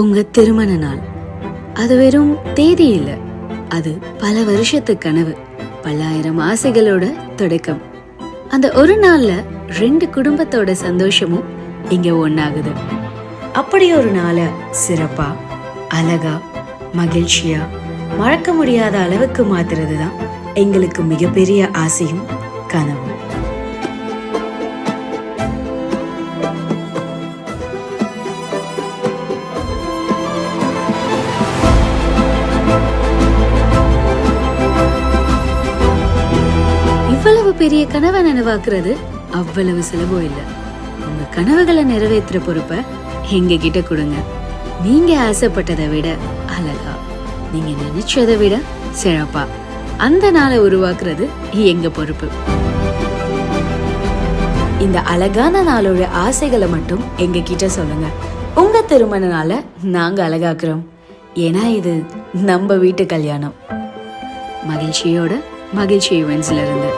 உங்க திருமண நாள் அது வெறும் தேதி இல்ல, அது பல வருஷத்து கனவு, பல்லாயிரம் ஆசைகளோட தொடக்கம். அந்த ஒரு நாள்ல 2 குடும்பத்தோட சந்தோஷமும் இங்க ஒன்னாகுது. அப்படி ஒரு நாளை சிறப்பா, அழகா, மகிழ்ச்சியா, மறக்க முடியாத அளவுக்கு மாத்துறது தான் எங்களுக்கு மிகப்பெரிய ஆசையும் கனவும். இவ்வளவு பெரிய கனவை நினைவாக்குறது அவ்வளவு சுலபம் இல்ல. உங்க கனவுகளை நிறைவேற்றுற பொறுப்பை எங்க கிட்ட கொடுங்க. நீங்க ஆசைப்பட்டதை விட அழகா, நீங்க நினைச்சதை விட சிறப்பா அந்த நாளை உருவாக்குறது எங்க பொறுப்பு. இந்த அழகான நாளோட ஆசைகளை மட்டும் எங்க கிட்ட சொல்லுங்க. உங்க திருமண நாளை நாங்க அழகாக்குறோம். ஏன்னா இது நம்ம வீட்டு கல்யாணம். மகிழ்ச்சியோட மகிழ்ச்சி ஈவென்ட்ஸ்ல இருந்து.